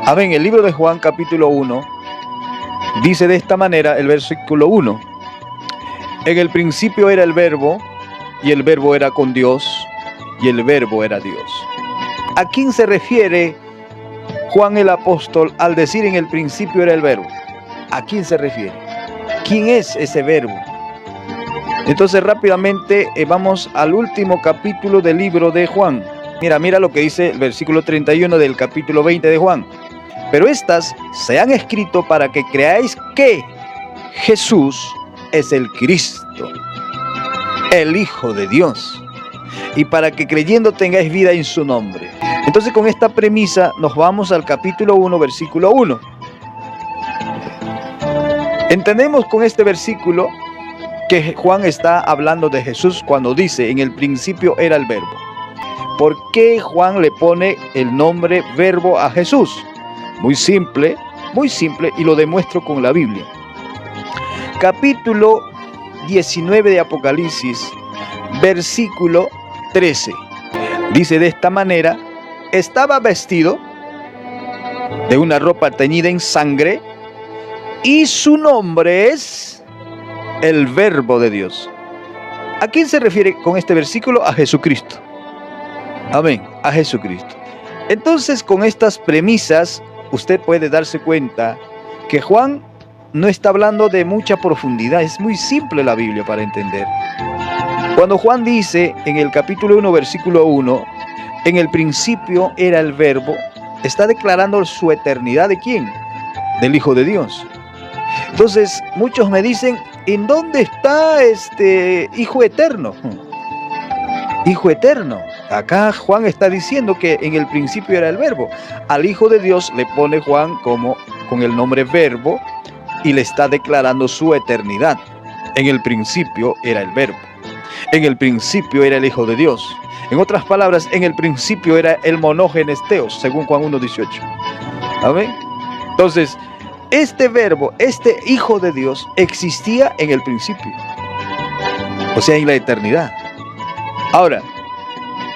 Amén. El libro de Juan capítulo 1 dice de esta manera el versículo 1. En el principio era el verbo, y el verbo era con Dios, y el verbo era Dios. ¿A quién se refiere Juan el apóstol al decir en el principio era el verbo? ¿A quién se refiere? ¿Quién es ese verbo? Entonces rápidamente vamos al último capítulo del libro de Juan. Mira lo que dice el versículo 31 del capítulo 20 de Juan. Pero estas se han escrito para que creáis que Jesús es el Cristo, el Hijo de Dios, y para que creyendo tengáis vida en su nombre. Entonces con esta premisa nos vamos al capítulo 1, versículo 1. Entendemos con este versículo que Juan está hablando de Jesús cuando dice en el principio era el verbo. ¿Por qué Juan le pone el nombre verbo a Jesús? Muy simple y lo demuestro con la Biblia. Capítulo 19 de Apocalipsis, versículo 13. Dice de esta manera: estaba vestido de una ropa teñida en sangre y su nombre es el Verbo de Dios. ¿A quién se refiere con este versículo? A Jesucristo. Amén, a Jesucristo. Entonces con estas premisas usted puede darse cuenta que Juan no está hablando de mucha profundidad. Es muy simple la Biblia para entender. Cuando Juan dice en el capítulo 1, versículo 1, en el principio era el verbo, está declarando su eternidad. ¿De quién? Del Hijo de Dios. Entonces muchos me dicen, ¿en dónde está este Hijo eterno? Hijo eterno. Acá Juan está diciendo que en el principio era el verbo. Al Hijo de Dios le pone Juan como con el nombre verbo y le está declarando su eternidad. En el principio era el verbo. En el principio era el Hijo de Dios. En otras palabras, en el principio era el monógenes Theos, según Juan 1:18. ¿Amén? Entonces, este verbo, este Hijo de Dios, existía en el principio. O sea, en la eternidad. Ahora,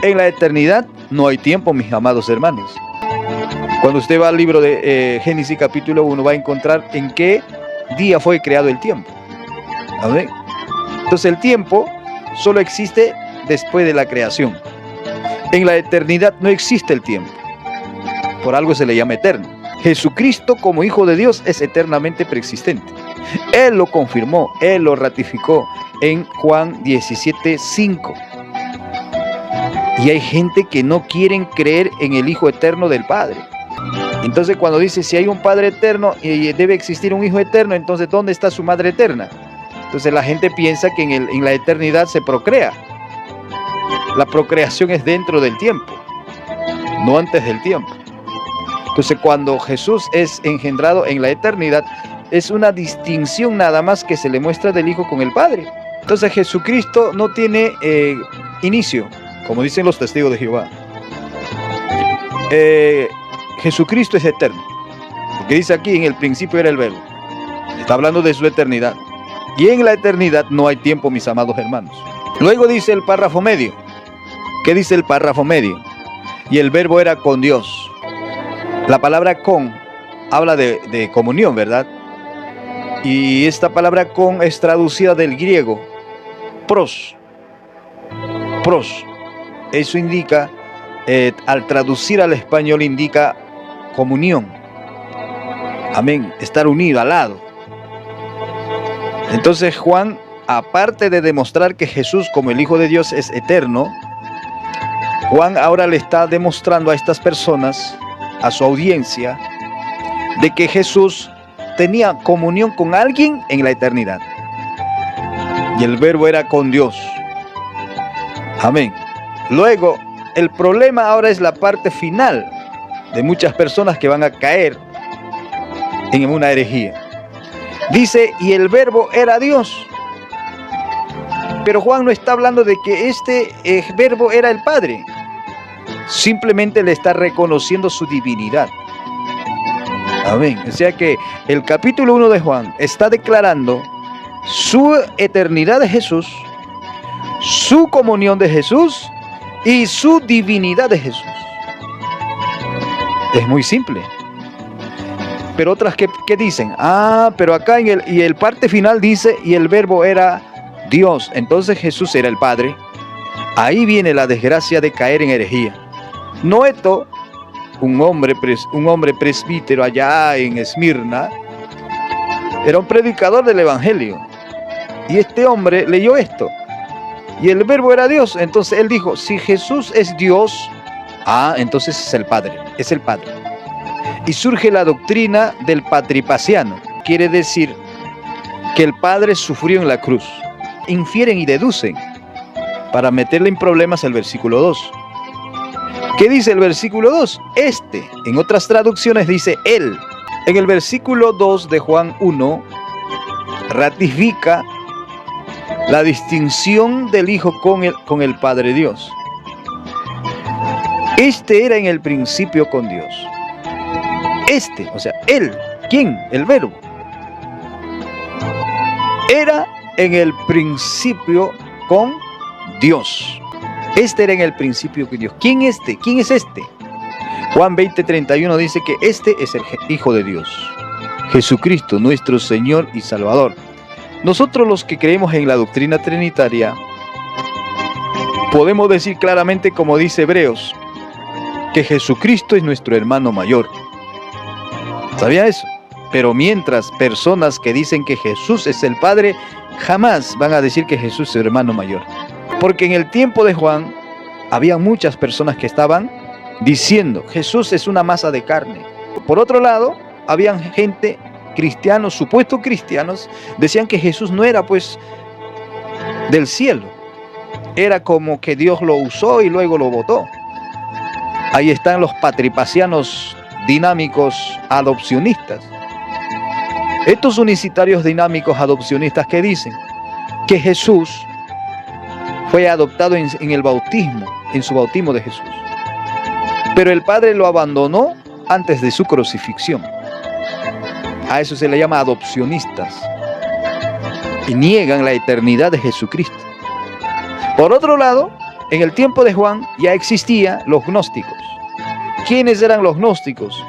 en la eternidad no hay tiempo, mis amados hermanos. Cuando usted va al libro de Génesis capítulo 1, va a encontrar en qué día fue creado el tiempo. ¿Amén? Entonces el tiempo solo existe después de la creación. En la eternidad no existe el tiempo. Por algo se le llama eterno. Jesucristo como Hijo de Dios es eternamente preexistente. Él lo confirmó, Él lo ratificó en Juan 17:5. Y hay gente que no quieren creer en el Hijo eterno del Padre. Entonces cuando dice si hay un Padre eterno y debe existir un Hijo eterno, entonces ¿dónde está su Madre eterna? Entonces la gente piensa que en la eternidad se procrea. La procreación es dentro del tiempo, no antes del tiempo. Entonces cuando Jesús es engendrado en la eternidad, es una distinción nada más que se le muestra del Hijo con el Padre. Entonces Jesucristo no tiene inicio, como dicen los testigos de Jehová. Jesucristo es eterno, porque dice aquí en el principio era el verbo. Está hablando de su eternidad. Y en la eternidad no hay tiempo, mis amados hermanos. Luego dice el párrafo medio. ¿Qué dice el párrafo medio? Y el verbo era con Dios. La palabra con habla de comunión, ¿verdad? Y esta palabra con es traducida del griego pros. Pros. Eso indica, al traducir al español indica comunión. Amén. Estar unido, al lado. Entonces Juan, aparte de demostrar que Jesús como el Hijo de Dios es eterno, Juan ahora le está demostrando a estas personas, a su audiencia, de que Jesús tenía comunión con alguien en la eternidad. Y el verbo era con Dios. Amén. Luego, el problema ahora es la parte final de muchas personas que van a caer en una herejía. Dice, y el verbo era Dios. Pero Juan no está hablando de que este verbo era el Padre. Simplemente le está reconociendo su divinidad. Amén. O sea que el capítulo 1 de Juan está declarando su eternidad de Jesús, su comunión de Jesús y su divinidad de Jesús. Es muy simple. Pero otras que dicen, pero acá y el parte final dice, y el verbo era Dios, entonces Jesús era el Padre. Ahí viene la desgracia de caer en herejía. Noeto, un hombre presbítero allá en Esmirna, era un predicador del Evangelio. Y este hombre leyó esto. Y el verbo era Dios. Entonces él dijo, si Jesús es Dios, entonces es el Padre. Es el Padre. Y surge la doctrina del patripaciano. Quiere decir que el Padre sufrió en la cruz. Infieren y deducen para meterle en problemas el versículo 2. ¿Qué dice el versículo 2? En otras traducciones dice él. En el versículo 2 de Juan 1 ratifica la distinción del Hijo con el Padre Dios. Era en el principio con Dios. O sea, él, ¿quién? El verbo. Era en el principio con Dios. Era en el principio con Dios. ¿Quién es este? ¿Quién es este? Juan 20:31 dice que este es el Hijo de Dios, Jesucristo, nuestro Señor y Salvador. Nosotros los que creemos en la doctrina trinitaria, podemos decir claramente, como dice Hebreos, que Jesucristo es nuestro hermano mayor. ¿Sabía eso? Pero mientras personas que dicen que Jesús es el Padre, jamás van a decir que Jesús es el hermano mayor. Porque en el tiempo de Juan, había muchas personas que estaban diciendo, Jesús es una masa de carne. Por otro lado, habían gente, cristianos, supuestos cristianos, decían que Jesús no era pues del cielo. Era como que Dios lo usó y luego lo botó. Ahí están los patripacianos dinámicos adopcionistas. Estos unicitarios dinámicos adopcionistas que dicen que Jesús fue adoptado en el bautismo, en su bautismo de Jesús. Pero el Padre lo abandonó antes de su crucifixión. A eso se le llama adopcionistas. Y niegan la eternidad de Jesucristo. Por otro lado, en el tiempo de Juan ya existían los gnósticos. ¿Quiénes eran los gnósticos?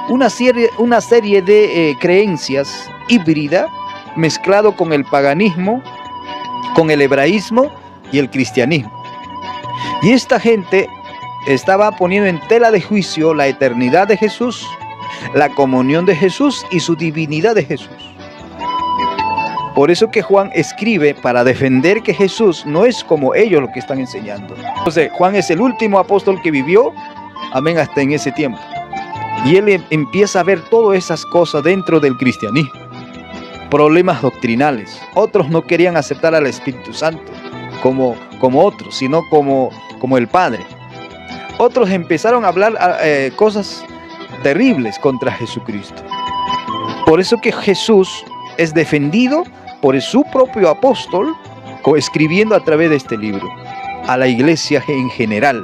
Una serie de creencias híbrida mezclado con el paganismo, con el hebraísmo y el cristianismo. Y esta gente estaba poniendo en tela de juicio la eternidad de Jesús, la comunión de Jesús y su divinidad de Jesús. Por eso que Juan escribe para defender que Jesús no es como ellos lo que están enseñando. Entonces, Juan es el último apóstol que vivió, amén, hasta en ese tiempo. Y él empieza a ver todas esas cosas dentro del cristianismo. Problemas doctrinales. Otros no querían aceptar al Espíritu Santo como otros, sino como el Padre. Otros empezaron a hablar cosas terribles contra Jesucristo. Por eso que Jesús es defendido por su propio apóstol, escribiendo a través de este libro, a la iglesia en general.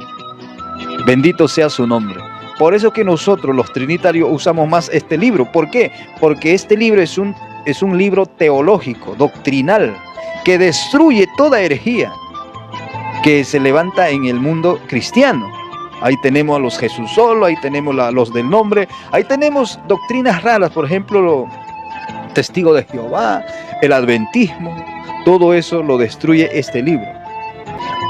Bendito sea su nombre. Por eso que nosotros los trinitarios usamos más este libro. ¿Por qué? Porque este libro es un libro teológico, doctrinal, que destruye toda herejía que se levanta en el mundo cristiano. Ahí tenemos a los Jesús solo, ahí tenemos a los del nombre, ahí tenemos doctrinas raras, por ejemplo, testigo de Jehová, el adventismo, todo eso lo destruye este libro.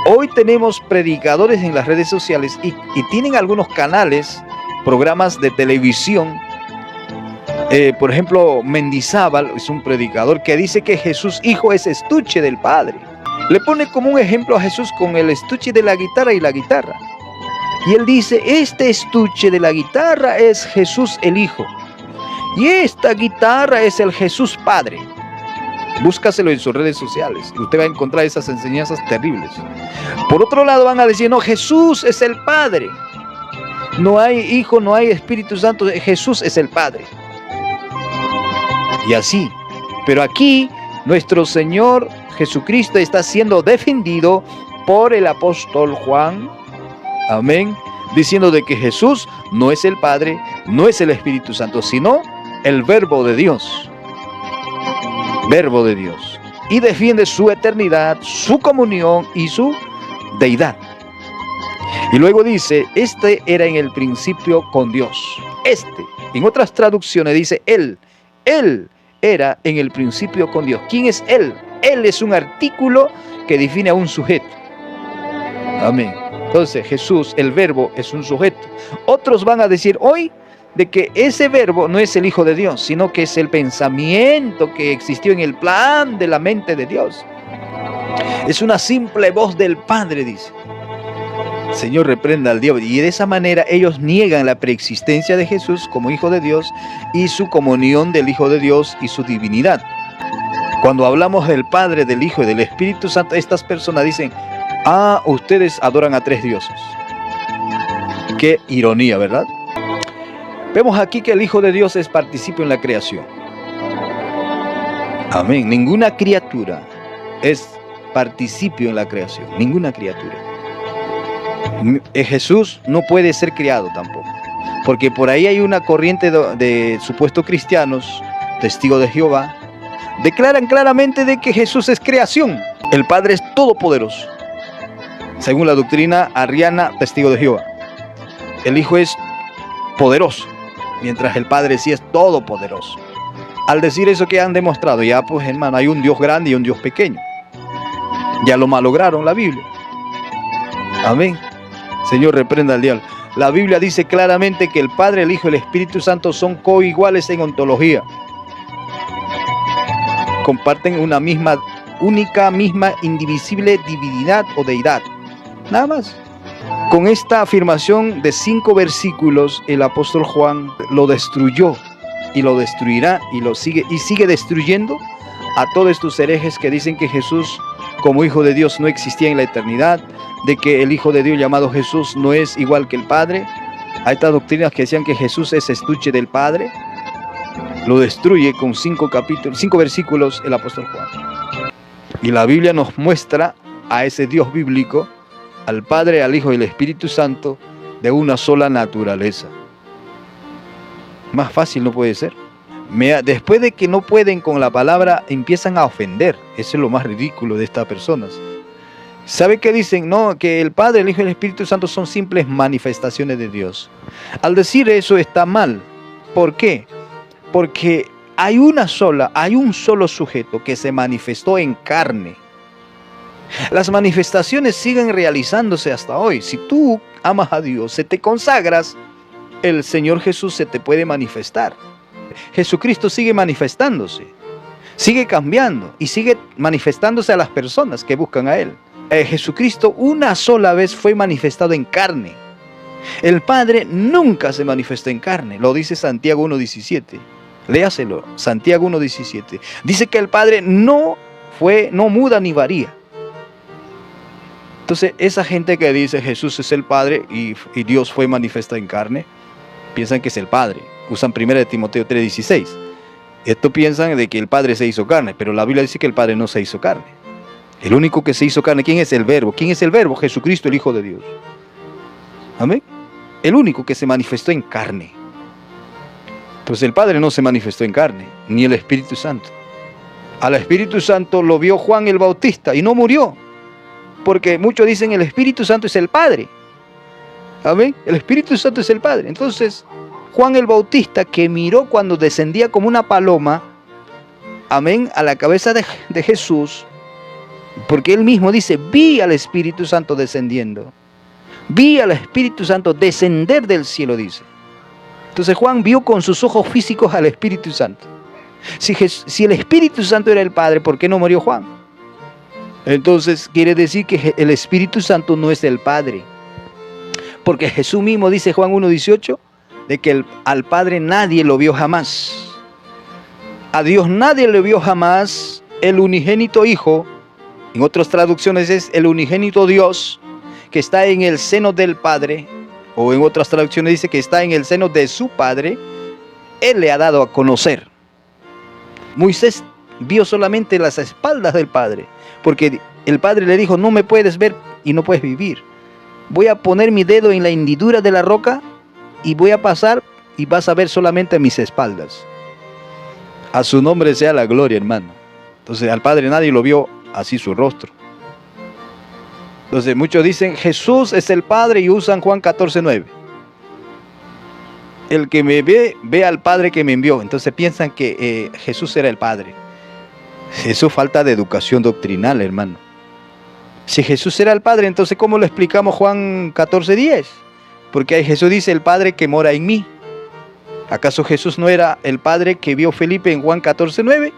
Hoy tenemos predicadores en las redes sociales y tienen algunos canales, programas de televisión. Por ejemplo, Mendizábal es un predicador que dice que Jesús Hijo es estuche del Padre. Le pone como un ejemplo a Jesús con el estuche de la guitarra y la guitarra. Y él dice, este estuche de la guitarra es Jesús el Hijo. Y esta guitarra es el Jesús Padre. Búscaselo en sus redes sociales. Usted va a encontrar esas enseñanzas terribles. Por otro lado van a decir, no, Jesús es el Padre. No hay Hijo, no hay Espíritu Santo. Jesús es el Padre. Y así. Pero aquí nuestro Señor Jesucristo está siendo defendido por el apóstol Juan. Amén. Diciendo de que Jesús no es el Padre, no es el Espíritu Santo, sino el Verbo de Dios. Verbo de Dios. Y defiende su eternidad, su comunión y su deidad. Y luego dice, este era en el principio con Dios. En otras traducciones dice Él. Él era en el principio con Dios. ¿Quién es Él? Él es un artículo que define a un sujeto. Amén. Entonces Jesús, el verbo, es un sujeto. Otros van a decir hoy de que ese verbo no es el Hijo de Dios, sino que es el pensamiento que existió en el plan de la mente de Dios. Es una simple voz del Padre, dice. Señor, reprenda al diablo. Y de esa manera ellos niegan la preexistencia de Jesús como Hijo de Dios y su comunión del Hijo de Dios y su divinidad. Cuando hablamos del Padre, del Hijo y del Espíritu Santo, estas personas dicen: ah, ustedes adoran a tres dioses. Qué ironía, ¿verdad? Vemos aquí que el Hijo de Dios es participio en la creación. Amén. Ninguna criatura es participio en la creación. Ninguna criatura. Jesús no puede ser criado tampoco. Porque por ahí hay una corriente de supuestos cristianos, testigos de Jehová, declaran claramente de que Jesús es creación. El Padre es todopoderoso. Según la doctrina arriana, testigo de Jehová. El Hijo es poderoso, mientras el Padre sí es todopoderoso. Al decir eso, que han demostrado, ya pues hermano, hay un Dios grande y un Dios pequeño. Ya lo malograron la Biblia. Amén. Señor, reprenda al diablo. La Biblia dice claramente que el Padre, el Hijo y el Espíritu Santo son coiguales en ontología. Comparten una misma, única, misma, indivisible divinidad o deidad. Nada más. Con esta afirmación de 5 versículos, el apóstol Juan lo destruyó y lo destruirá y sigue destruyendo a todos estos herejes que dicen que Jesús como Hijo de Dios no existía en la eternidad, de que el Hijo de Dios llamado Jesús no es igual que el Padre. Hay estas doctrinas que decían que Jesús es estuche del Padre. Lo destruye con 5 versículos el apóstol Juan. Y la Biblia nos muestra a ese Dios bíblico, al Padre, al Hijo y al Espíritu Santo, de una sola naturaleza. Más fácil no puede ser. Después de que no pueden con la palabra, empiezan a ofender. Eso es lo más ridículo de estas personas. ¿Sabe qué dicen? No, que el Padre, el Hijo y el Espíritu Santo son simples manifestaciones de Dios. Al decir eso está mal. ¿Por qué? Porque hay un solo sujeto que se manifestó en carne. Las manifestaciones siguen realizándose hasta hoy. Si tú amas a Dios, se te consagras, el Señor Jesús se te puede manifestar. Jesucristo sigue manifestándose, sigue cambiando y sigue manifestándose a las personas que buscan a Él. Jesucristo una sola vez fue manifestado en carne. El Padre nunca se manifestó en carne. Lo dice Santiago 1:17. Léaselo, Santiago 1:17. Dice que el Padre no muda ni varía. Entonces, esa gente que dice Jesús es el Padre y Dios fue manifestado en carne, piensan que es el Padre. Usan 1 Timoteo 3:16. Esto piensan de que el Padre se hizo carne, pero la Biblia dice que el Padre no se hizo carne. El único que se hizo carne, ¿quién es el Verbo? ¿Quién es el Verbo? Jesucristo, el Hijo de Dios. Amén. El único que se manifestó en carne. Entonces el Padre no se manifestó en carne, ni el Espíritu Santo. Al Espíritu Santo lo vio Juan el Bautista y no murió. Porque muchos dicen el Espíritu Santo es el Padre. Amén. El Espíritu Santo es el Padre. Entonces Juan el Bautista, que miró cuando descendía como una paloma, amén, a la cabeza de Jesús, porque él mismo dice, vi al Espíritu Santo descendiendo. Vi al Espíritu Santo descender del cielo, dice. Entonces Juan vio con sus ojos físicos al Espíritu Santo. Si el Espíritu Santo era el Padre, ¿por qué no murió Juan? Entonces quiere decir que el Espíritu Santo no es el Padre. Porque Jesús mismo dice, Juan 1:18, de que al Padre nadie lo vio jamás. A Dios nadie lo vio jamás. El unigénito Hijo, en otras traducciones es el unigénito Dios, que está en el seno del Padre, o en otras traducciones dice que está en el seno de su Padre, Él le ha dado a conocer. Moisés vio solamente las espaldas del Padre, porque el Padre le dijo, no me puedes ver y no puedes vivir. Voy a poner mi dedo en la hendidura de la roca y voy a pasar y vas a ver solamente mis espaldas. A su nombre sea la gloria, hermano. Entonces al Padre nadie lo vio así su rostro. Entonces muchos dicen Jesús es el Padre y usan Juan 14:9. el que me ve, ve al Padre que me envió. Entonces piensan que Jesús era el Padre. Eso es falta de educación doctrinal, hermano. Si Jesús era el Padre, entonces ¿cómo lo explicamos Juan 14:10? Porque ahí Jesús dice, el Padre que mora en mí. ¿Acaso Jesús no era el Padre que vio Felipe en Juan 14:9?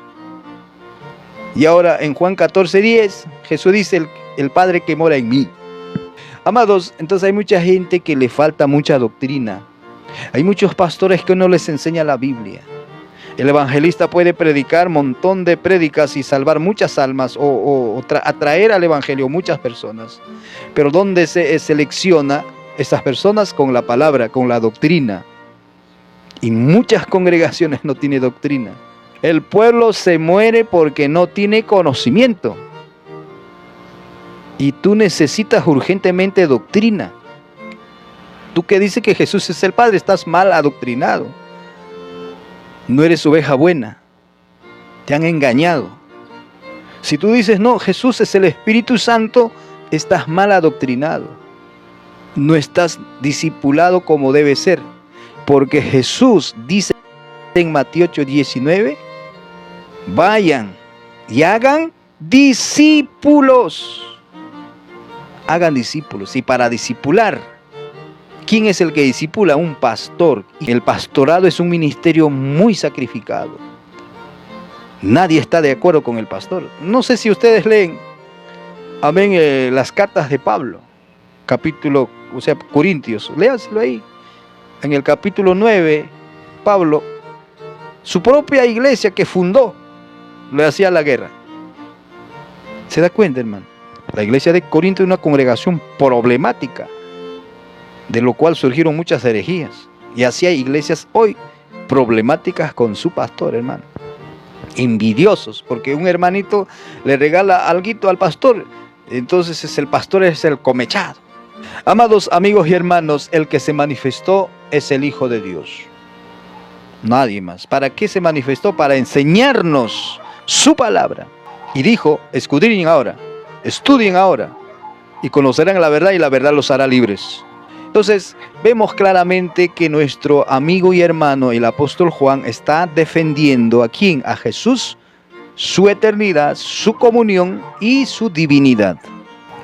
Y ahora en Juan 14:10, Jesús dice, el Padre que mora en mí. Amados, entonces hay mucha gente que le falta mucha doctrina. Hay muchos pastores que no les enseña la Biblia. El evangelista puede predicar un montón de prédicas y salvar muchas almas o atraer al evangelio muchas personas. Pero ¿dónde se selecciona esas personas? Con la palabra, con la doctrina. Y muchas congregaciones no tienen doctrina. El pueblo se muere porque no tiene conocimiento. Y tú necesitas urgentemente doctrina. Tú que dices que Jesús es el Padre, estás mal adoctrinado. No eres oveja buena. Te han engañado. Si tú dices, no, Jesús es el Espíritu Santo, estás mal adoctrinado. No estás discipulado como debe ser. Porque Jesús dice en Mateo 8:19, vayan y hagan discípulos. Hagan discípulos. Y para discipular, ¿quién es el que discipula? Un pastor. Y el pastorado es un ministerio muy sacrificado. Nadie está de acuerdo con el pastor. No sé si ustedes leen, amén, las cartas de Pablo, capítulo, Corintios. Léanselo ahí. En el capítulo 9, Pablo, su propia iglesia que fundó, le hacía la guerra. ¿Se da cuenta, hermano? La iglesia de Corinto es una congregación problemática, de lo cual surgieron muchas herejías. Y así hay iglesias hoy problemáticas con su pastor, hermano. Envidiosos, porque un hermanito le regala alguito al pastor, entonces el pastor es el comechado. Amados amigos y hermanos, el que se manifestó es el Hijo de Dios. Nadie más. ¿Para qué se manifestó? Para enseñarnos su palabra. Y dijo, escudriñen ahora, estudien ahora, y conocerán la verdad, y la verdad los hará libres. Entonces, vemos claramente que nuestro amigo y hermano, el apóstol Juan, está defendiendo ¿a quién? A Jesús, su eternidad, su comunión y su divinidad.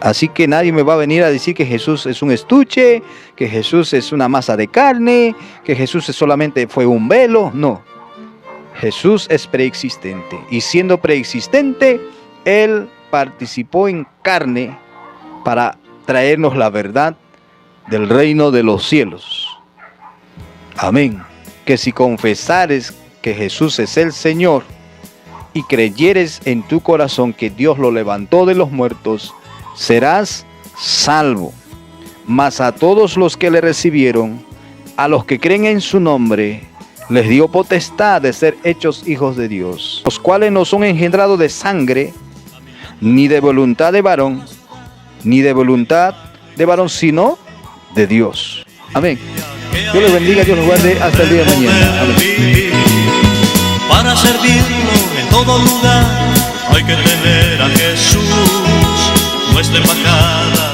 Así que nadie me va a venir a decir que Jesús es un estuche, que Jesús es una masa de carne, que Jesús solamente fue un velo. No, Jesús es preexistente. Y siendo preexistente, Él participó en carne para traernos la verdad del reino de los cielos. Amén. Que si confesares que Jesús es el Señor y creyeres en tu corazón que Dios lo levantó de los muertos, serás salvo. Mas a todos los que le recibieron, a los que creen en su nombre, les dio potestad de ser hechos hijos de Dios, los cuales no son engendrados de sangre, ni de voluntad de varón, ni de voluntad de varón, sino de Dios. Amén. Dios les bendiga, Dios los guarde hasta el día de mañana. Amén. Para servirlo en todo lugar hay que tener a Jesús, nuestra embajada